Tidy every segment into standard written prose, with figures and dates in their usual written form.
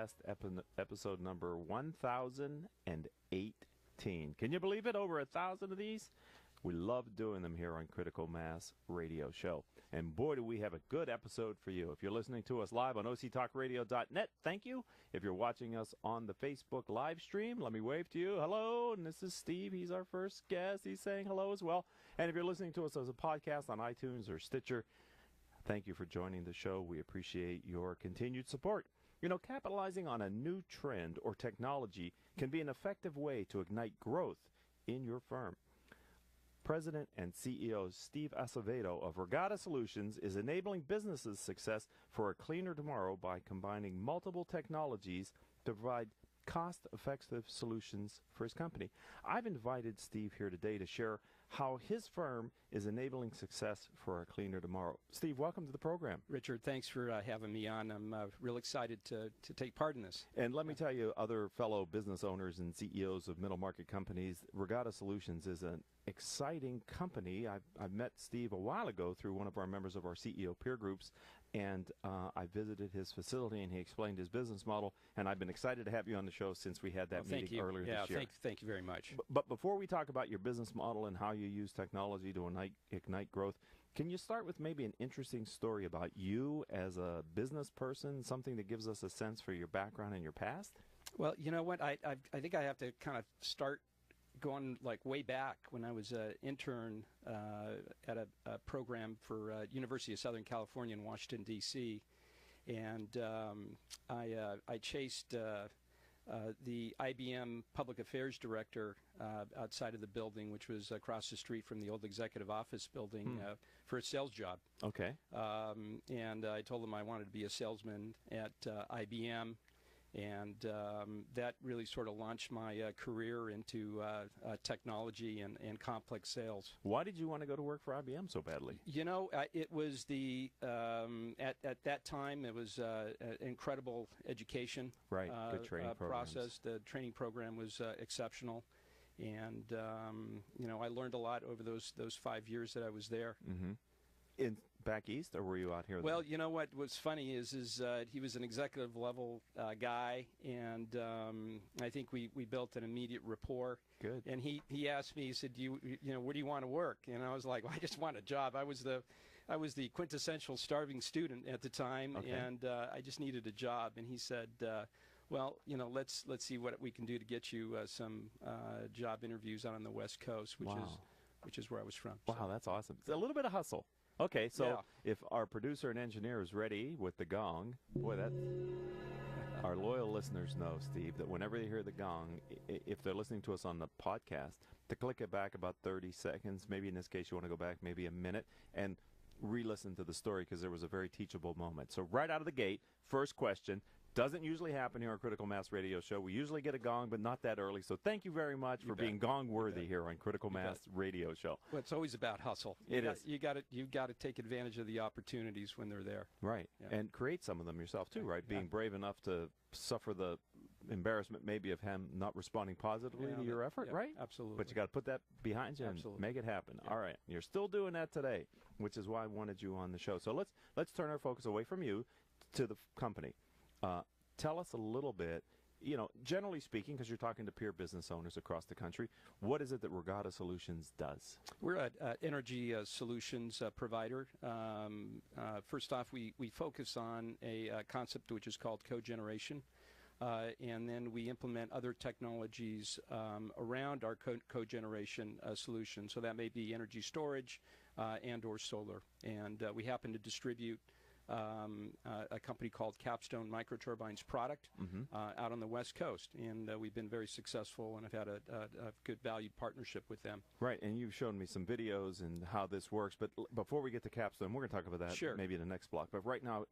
Podcast, episode number 1018. Can you believe it? Over 1,000 of these? We love doing them here on Critical Mass Radio Show. And boy, do we have a good episode for you. If you're listening to us live on octalkradio.net, thank you. If you're watching us on the Facebook live stream, let me wave to you. Hello, and this is Steve. He's our first guest. He's saying hello as well. And if you're listening to us as a podcast on iTunes or Stitcher, thank you for joining the show. We appreciate your continued support. You know, capitalizing on a new trend or technology can be an effective way to ignite growth in your firm. President and CEO Steve Acevedo of Regatta Solutions is enabling businesses' success for a cleaner tomorrow by combining multiple technologies to provide cost-effective solutions for his company. I've invited Steve here today to share how his firm is enabling success for a cleaner tomorrow. Steve, welcome to the program. Richard, thanks for having me on. I'm real excited to take part in this. And let me tell you, other fellow business owners and CEOs of middle market companies, Regatta Solutions is an exciting company. I've met Steve a while ago through one of our members of our CEO peer groups, and I visited his facility, and he explained his business model, and I've been excited to have you on the show since we had that meeting earlier this year. Thank you very much. But before we talk about your business model and how you use technology to ignite growth, can you start with maybe an interesting story about you as a business person, something that gives us a sense for your background and your past? Well, you know what? I think I have to kind of start going like way back when I was an intern at a program for University of Southern California in Washington, D.C., and I chased the IBM Public Affairs Director outside of the building, which was across the street from the old executive office building, for a sales job. Okay. And I told him I wanted to be a salesman at IBM. And that really sort of launched my career into technology and complex sales. Why did you want to go to work for IBM so badly? You know, it was at that time, it was an incredible education right. Good training process. The training program was exceptional. And, you know, I learned a lot over those 5 years that I was there. Mm-hmm. Back east, or were you out here? Well, you know what's funny is he was an executive level guy, and I think we built an immediate rapport. Good. And he asked me, he said, you know, where do you want to work? And I was like, well, I just want a job. I was the quintessential starving student at the time, okay. And I just needed a job. And he said, well, you know, let's see what we can do to get you some job interviews out on the West Coast, which is where I was from. Wow, so. That's awesome. It's a little bit of hustle. Okay, so if our producer and engineer is ready with the gong, boy, our loyal listeners know, Steve, that whenever they hear the gong, if they're listening to us on the podcast, to click it back about 30 seconds, maybe in this case you want to go back maybe a minute, and re-listen to the story because there was a very teachable moment. So right out of the gate, first question. Doesn't usually happen here on Critical Mass Radio Show. We usually get a gong, but not that early. So thank you very much for being gong-worthy here on Critical Mass Radio Show. Well, it's always about hustle. You've got to take advantage of the opportunities when they're there. Right, and create some of them yourself too, right? Being brave enough to suffer the embarrassment maybe of him not responding positively to your effort, right? Absolutely. But you got to put that behind you and make it happen. All right, you're still doing that today, which is why I wanted you on the show. So let's turn our focus away from you to the company. Tell us a little bit, you know, generally speaking, because you're talking to peer business owners across the country, what is it that Regatta Solutions does? We're an energy solutions provider. First off, we focus on a concept which is called cogeneration, and then we implement other technologies around our cogeneration solution. So that may be energy storage and or solar. And we happen to distribute a company called Capstone Microturbines product out on the West Coast, and we've been very successful and have had a good valued partnership with them. Right, and you've shown me some videos and how this works, but before we get to Capstone, we're going to talk about that maybe in the next block. But right now,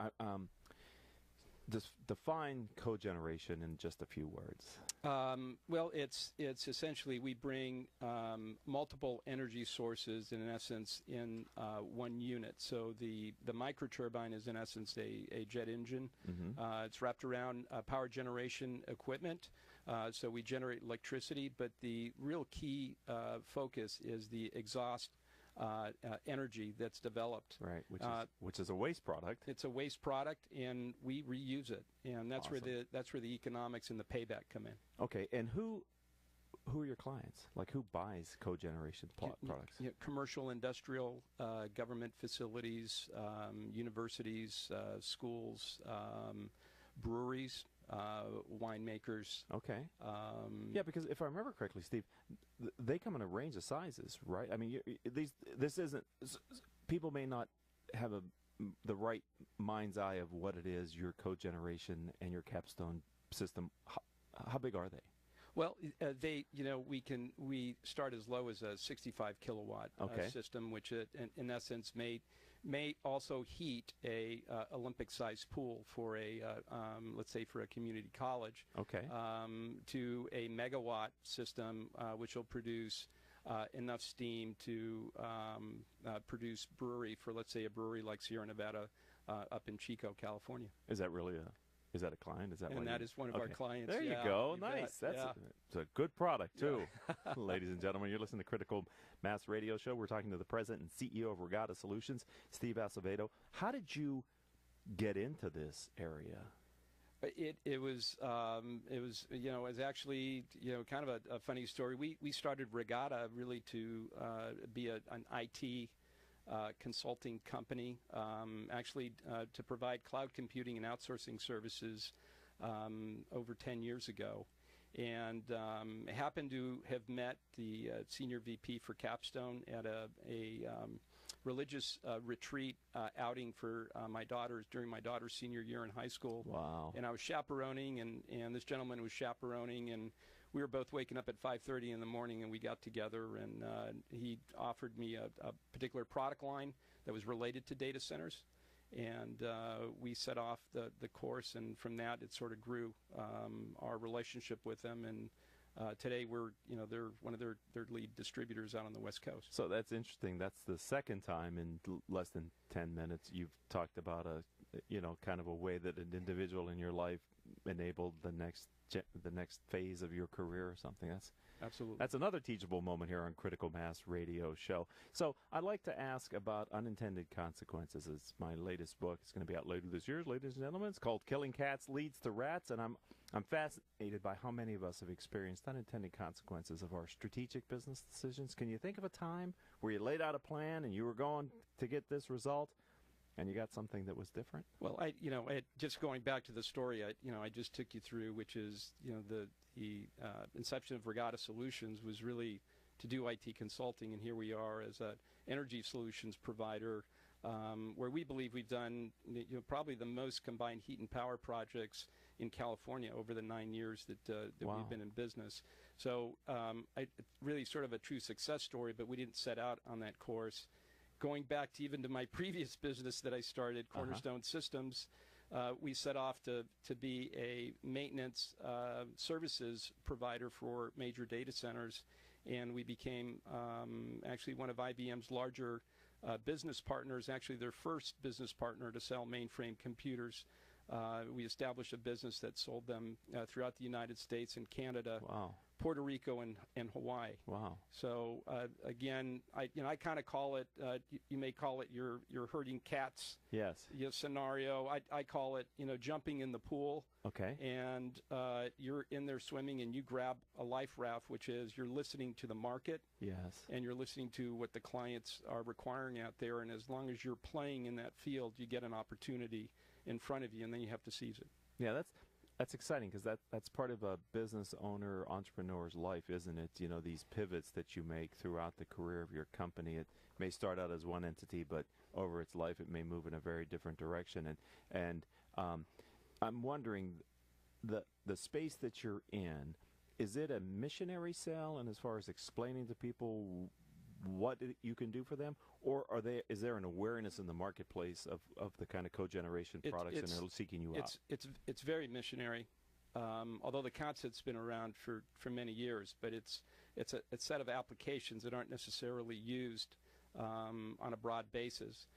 define cogeneration in just a few words. Well, it's essentially we bring multiple energy sources in essence in one unit. So the microturbine is in essence a jet engine. It's wrapped around power generation equipment. So we generate electricity, but the real key focus is the exhaust energy that's developed. Right, which is a waste product. It's a waste product, and we reuse it, and that's Awesome. where the economics and the payback come in. Okay, and who are your clients? Like, who buys cogeneration products? Commercial, industrial, government facilities, universities, schools, breweries, winemakers. Okay. Yeah, because if I remember correctly, Steve, they come in a range of sizes, right? I mean, this isn't. People may not have the right mind's eye of what it is, your cogeneration and your capstone system. How big are they? Well, we start as low as a 65 kilowatt system, which in essence may also heat a Olympic-sized pool for let's say for a community college. Okay. To a megawatt system, which will produce enough steam to produce brewery for, let's say, a brewery like Sierra Nevada up in Chico, California. Is that really is that a client? Is that is one of our clients. There you go. Nice. It's a good product, too. Ladies and gentlemen, you're listening to Critical Mass Radio Show. We're talking to the president and CEO of Regatta Solutions, Steve Acevedo. How did you get into this area? It was actually kind of a funny story. We started Regatta really to be an IT consulting company, actually to provide cloud computing and outsourcing services over 10 years ago, and happened to have met the senior VP for Capstone at a religious retreat outing for my daughters during my daughter's senior year in high school. Wow. And I was chaperoning, and this gentleman was chaperoning, and we were both waking up at 5:30 in the morning, and we got together, and he offered me a particular product line that was related to data centers, and we set off the course, and from that it sort of grew our relationship with them, and today they're one of their lead distributors out on the West Coast. So that's interesting. That's the second time in less than 10 minutes you've talked about kind of a way that an individual in your life enabled the next phase of your career or something. Absolutely. That's another teachable moment here on Critical Mass Radio Show. So I'd like to ask about unintended consequences. It's my latest book. It's going to be out later this year, ladies and gentlemen. It's called Killing Cats Leads to Rats, and I'm fascinated by how many of us have experienced unintended consequences of our strategic business decisions. Can you think of a time where you laid out a plan and you were going to get this result, and you got something that was different? Well, just going back to the story, I just took you through, which is, the inception of Regatta Solutions was really to do IT consulting, and here we are as an energy solutions provider, where we believe we've done probably the most combined heat and power projects in California over the 9 years that Wow. we've been in business. So really sort of a true success story, but we didn't set out on that course. Going back to even to my previous business that I started, Cornerstone Systems, we set off to be a maintenance services provider for major data centers, and we became actually one of IBM's larger business partners, actually their first business partner to sell mainframe computers. We established a business that sold them throughout the United States and Canada. Wow. Puerto Rico and Hawaii. Wow. So again, I kind of call it. You may call it your herding cats. Yes. Scenario. I call it jumping in the pool. Okay. And you're in there swimming, and you grab a life raft, which is you're listening to the market. Yes. And you're listening to what the clients are requiring out there. And as long as you're playing in that field, you get an opportunity in front of you, and then you have to seize it. Yeah, that's exciting, because that's part of a business owner, entrepreneur's life, isn't it? These pivots that you make throughout the career of your company. It may start out as one entity, but over its life it may move in a very different direction. And I'm wondering, the space that you're in, is it a missionary sale, and as far as explaining to people what you can do for them, or is there an awareness in the marketplace of the kind of cogeneration products, and they're seeking you out? It's very missionary, although the concept's been around for many years, but it's a set of applications that aren't necessarily used on a broad basis,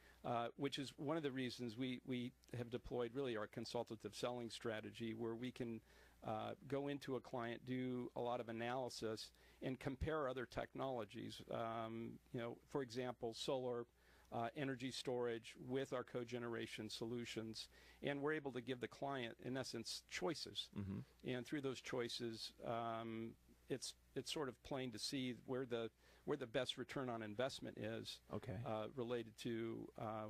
which is one of the reasons we have deployed really our consultative selling strategy, where we can go into a client, do a lot of analysis, and compare other technologies. For example, solar energy storage with our cogeneration solutions, and we're able to give the client, in essence, choices. Mm-hmm. And through those choices, it's sort of plain to see where the best return on investment is. Okay. Related to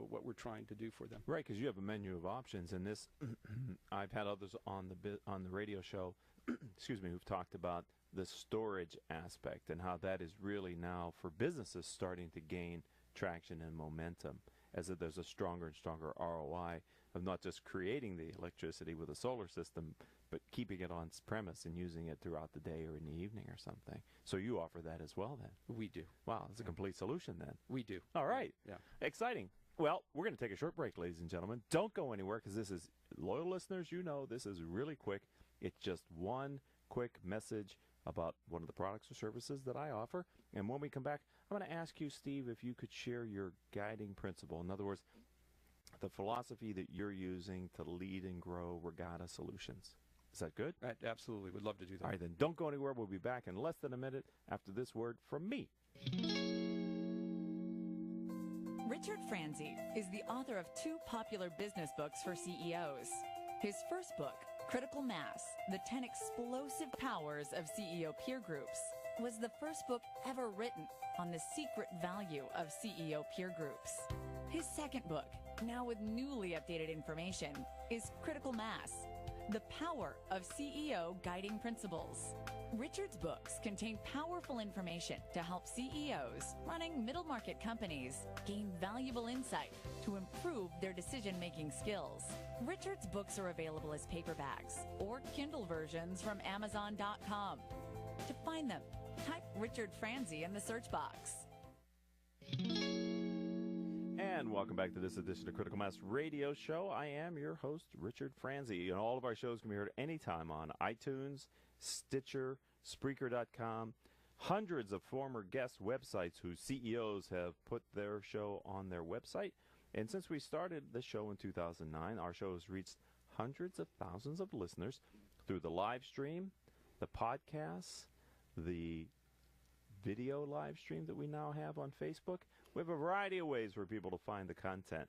what we're trying to do for them. Right, because you have a menu of options, and this I've had others on the radio show, excuse me, who've talked about the storage aspect and how that is really now for businesses starting to gain traction and momentum, as that there's a stronger and stronger ROI of not just creating the electricity with a solar system, but keeping it on premise and using it throughout the day or in the evening or something. So you offer that as well then? We do. Wow, it's a complete solution then. We do. All right. Yeah. Exciting. Well, we're going to take a short break, ladies and gentlemen. Don't go anywhere, because this is, loyal listeners, you know this is really quick. It's just one quick message about one of the products or services that I offer. And when we come back, I'm going to ask you, Steve, if you could share your guiding principle. In other words, the philosophy that you're using to lead and grow Regatta Solutions. Is that good? Absolutely. We'd love to do that. All right, then don't go anywhere. We'll be back in less than a minute after this word from me. Richard Franzi is the author of 2 popular business books for CEOs. His first book, Critical Mass, The 10 Explosive Powers of CEO Peer Groups, was the first book ever written on the secret value of CEO peer groups. His second book, now with newly updated information, is Critical Mass, The Power of CEO Guiding Principles. Richard's books contain powerful information to help CEOs running middle-market companies gain valuable insight to improve their decision-making skills. Richard's books are available as paperbacks or Kindle versions from Amazon.com. To find them, type Richard Franzi in the search box. And welcome back to this edition of Critical Mass Radio Show. I am your host, Richard Franzi, and all of our shows can be heard anytime on iTunes, Stitcher, Spreaker.com. Hundreds of former guest websites whose CEOs have put their show on their website. And since we started the show in 2009, our show has reached hundreds of thousands of listeners through the live stream, the podcasts, the video live stream that we now have on Facebook. We have a variety of ways for people to find the content.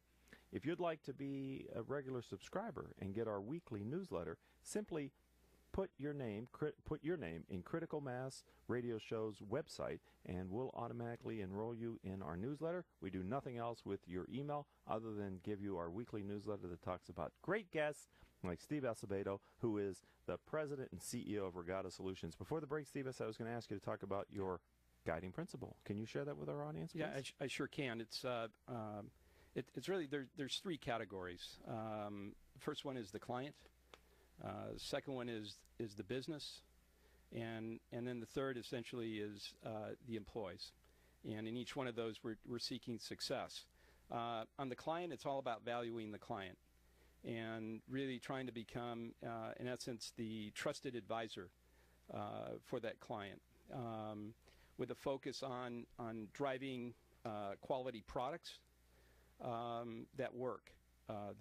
If you'd like to be a regular subscriber and get our weekly newsletter, simply put your name in Critical Mass Radio Show's website, and we'll automatically enroll you in our newsletter. We do nothing else with your email other than give you our weekly newsletter that talks about great guests like Steve Acevedo, who is the president and CEO of Regatta Solutions. Before the break, Steve, I said I was going to ask you to talk about your guiding principle. Can you share that with our audience, please? Yeah, I sure can. It's really, there's 3 categories. First one is the client. Second one is the business, and then the third essentially is the employees. And in each one of those, we're seeking success. On the client, it's all about valuing the client and really trying to become, in essence, the trusted advisor for that client, with a focus on driving quality products that work.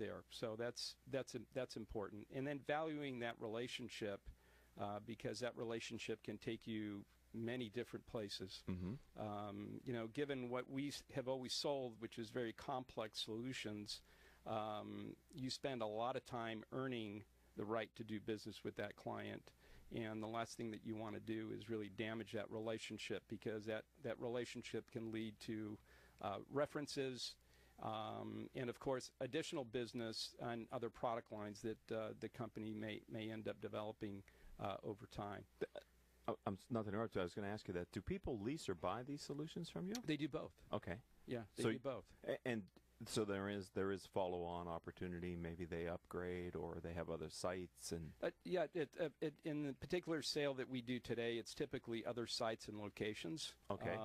There, so that's important, and then valuing that relationship because that relationship can take you many different places. Mm-hmm. Given what we have always sold, which is very complex solutions, you spend a lot of time earning the right to do business with that client, and the last thing that you want to do is really damage that relationship, because that relationship can lead to references. And of course, additional business and other product lines that the company may end up developing over time. I'm not to interrupt you. I was going to ask you that. Do people lease or buy these solutions from you? They do both. Okay. Yeah, they do both. And so there is follow-on opportunity. Maybe they upgrade or they have other sites. And in the particular sale that we do today, it's typically other sites and locations. Okay.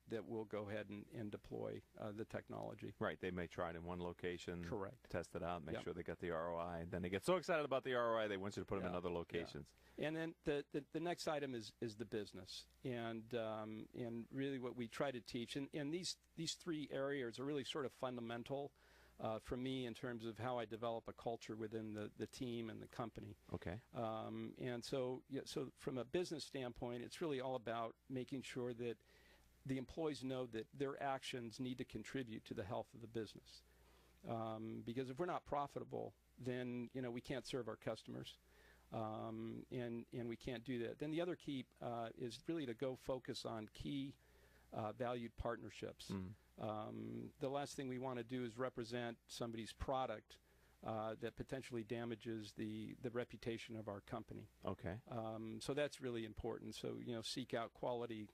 That will go ahead and deploy the technology. Right. They may try it in one location. Correct. Test it out, make sure they got the ROI. And then they get so excited about the ROI, they want you to put them in other locations. Yeah. And then the next item is the business. And really what we try to teach, and these 3 areas are really sort of fundamental for me in terms of how I develop a culture within the team and the company. Okay. And so, so from a business standpoint, it's really all about making sure that the employees know that their actions need to contribute to the health of the business. Because if we're not profitable, then we can't serve our customers, and we can't do that. Then the other key is really to go focus on key valued partnerships. The last thing we want to do is represent somebody's product that potentially damages the reputation of our company. Okay. So that's really important. So seek out quality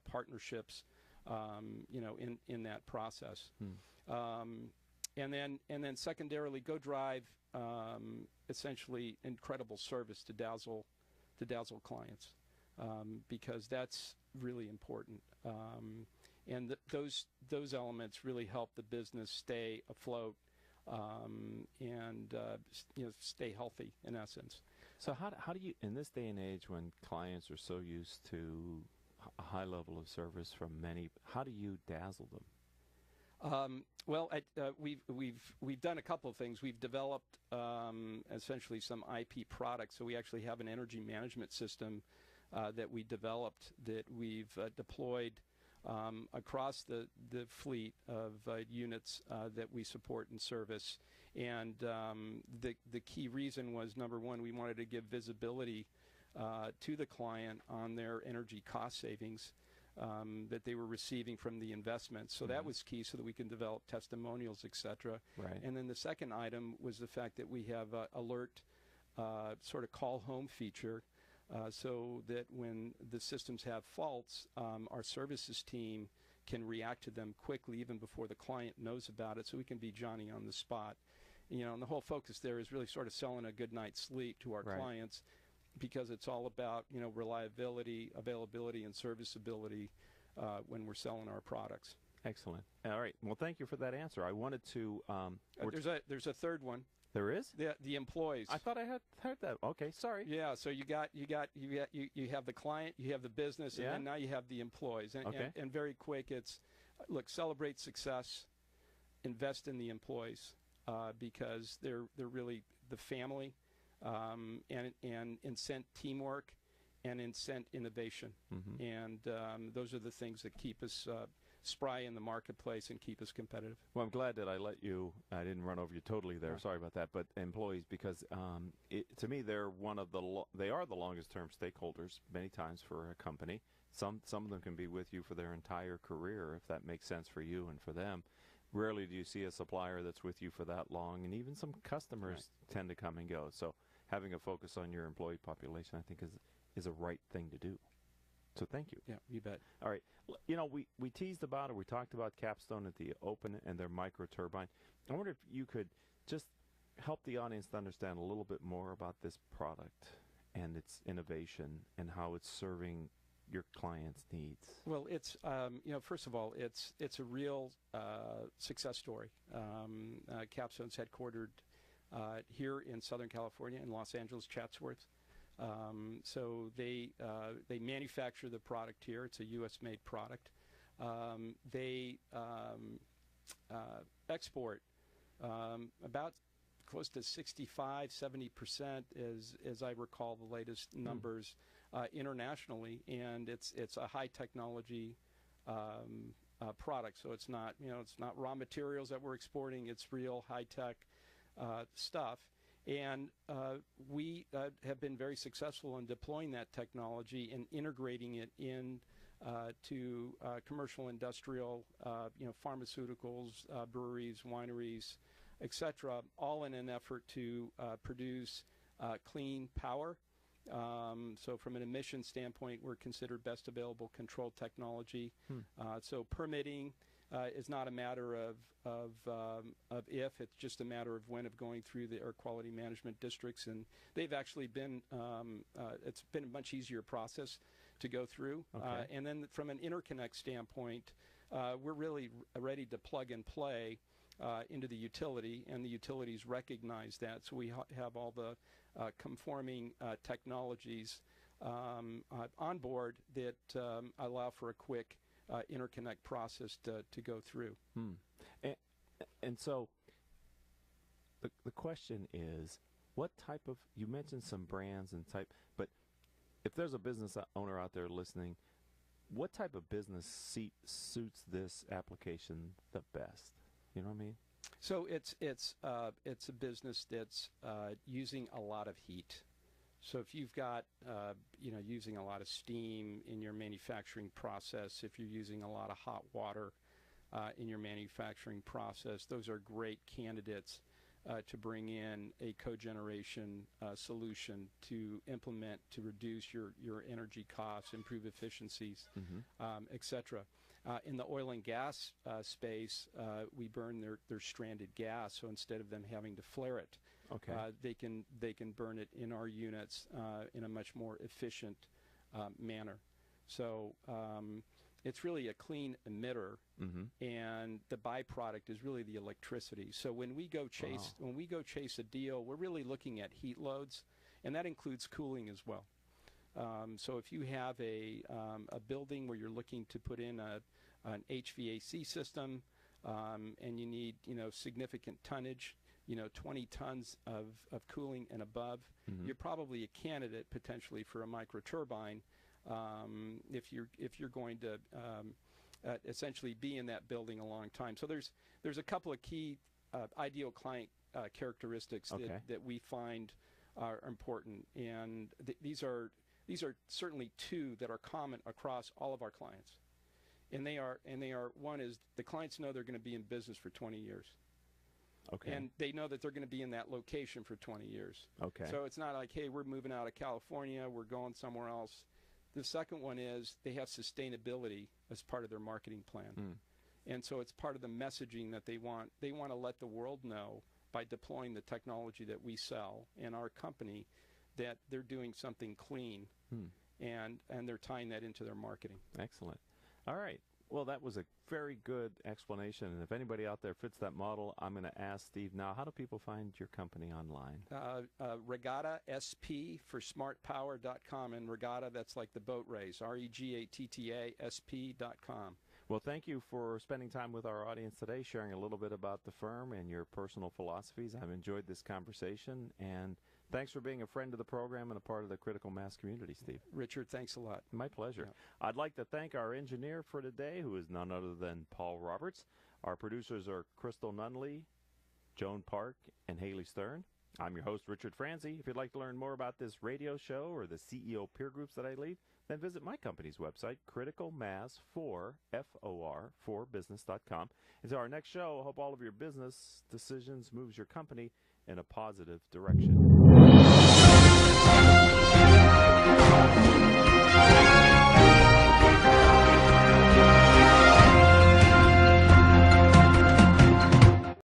partnerships, in that process. And then secondarily, go drive essentially incredible service to dazzle clients, because that's really important. And those elements really help the business stay afloat and stay healthy in essence. So how do you, in this day and age when clients are so used to a high level of service from many, how do you dazzle them? Well, we've done a couple of things. We've developed essentially some IP products. So we actually have an energy management system that we developed that we've deployed across the fleet of units that we support and service. And the key reason was, number one, we wanted to give visibility to the client on their energy cost savings that they were receiving from the investments. So that was key, so that we can develop testimonials, et cetera. Right. And then the second item was the fact that we have alert sort of call home feature, so that when the systems have faults, our services team can react to them quickly, even before the client knows about it, so we can be Johnny on the spot. And the whole focus there is really sort of selling a good night's sleep to our clients, because it's all about reliability, availability, and serviceability when we're selling our products. Excellent. All right. Well, thank you for that answer. I wanted to. There's a third one. There is? The employees. I thought I had heard that. Okay, sorry. Yeah. So you have the client, you have the business, and then now you have the employees. And very quick, it's look, celebrate success, invest in the employees, because they're really the family. And incent teamwork and incent innovation. And those are the things that keep us spry in the marketplace and keep us competitive. Well, I'm glad that I didn't run over you totally there. Sorry about that. But employees, because to me, they're they are the longest term stakeholders many times for a company. Some of them can be with you for their entire career, if that makes sense for you and for them. Rarely do you see a supplier that's with you for that long, and even some customers tend to come and go. So having a focus on your employee population, I think, is a right thing to do. So thank you. Yeah, you bet. All right. We teased about it. We talked about Capstone at the Open and their micro turbine. I wonder if you could just help the audience to understand a little bit more about this product and its innovation and how it's serving your clients' needs. Well, it's first of all, it's a real success story. Capstone's headquartered here in Southern California, in Los Angeles, Chatsworth. So they manufacture the product here. It's a U.S.-made product. They export about close to 65-70%, as I recall the latest numbers, internationally, and it's a high technology product. So it's not raw materials that we're exporting. It's real high tech stuff. And we have been very successful in deploying that technology and integrating it in to commercial, industrial, pharmaceuticals, breweries, wineries, etc., all in an effort to produce clean power. So from an emission standpoint, we're considered best available control technology. So permitting is not a matter of if, it's just a matter of when, of going through the air quality management districts. And they've actually been, it's been a much easier process to go through. And then from an interconnect standpoint, we're really ready to plug and play into the utility, and the utilities recognize that. So we have all the conforming technologies on board that allow for a quick interconnect process to go through. And so the question is, what type of, you mentioned some brands and type, but if there's a business owner out there listening, what type of business suits this application the best? You know what I mean? So it's a business that's using a lot of heat. So if you've got using a lot of steam in your manufacturing process, if you're using a lot of hot water in your manufacturing process, those are great candidates to bring in a cogeneration solution to implement to reduce your energy costs, improve efficiencies, etc. In the oil and gas space, we burn their stranded gas, so instead of them having to flare it, they can burn it in our units in a much more efficient manner. So it's really a clean emitter, and the byproduct is really the electricity. So when we go chase a deal, we're really looking at heat loads, and that includes cooling as well. So if you have a building where you're looking to put in an HVAC system, and you need significant tonnage, 20 tons of cooling and above, you're probably a candidate potentially for a microturbine if you're going to essentially be in that building a long time. So there's a couple of key ideal client characteristics that we find are important, and these are certainly two that are common across all of our clients. And they are one is the clients know they're going to be in business for 20 years. Okay. And they know that they're going to be in that location for 20 years. Okay. So it's not like, hey, we're moving out of California, we're going somewhere else. The second one is they have sustainability as part of their marketing plan. And so it's part of the messaging that they want. They want to let the world know by deploying the technology that we sell in our company that they're doing something clean, and they're tying that into their marketing. Excellent. All right. Well, that was a very good explanation. And if anybody out there fits that model, I'm going to ask Steve now, how do people find your company online? Regatta SP for smartpower.com. And Regatta, that's like the boat race, REGATTA SP.com. Well, thank you for spending time with our audience today, sharing a little bit about the firm and your personal philosophies. I've enjoyed this conversation, and thanks for being a friend of the program and a part of the Critical Mass community, Steve. Richard, thanks a lot. My pleasure. Yeah. I'd like to thank our engineer for today, who is none other than Paul Roberts. Our producers are Crystal Nunley, Joan Park, and Haley Stern. I'm your host, Richard Franzi. If you'd like to learn more about this radio show or the CEO peer groups that I lead, then visit my company's website, criticalmass4business.com. Until our next show, I hope all of your business decisions moves your company in a positive direction.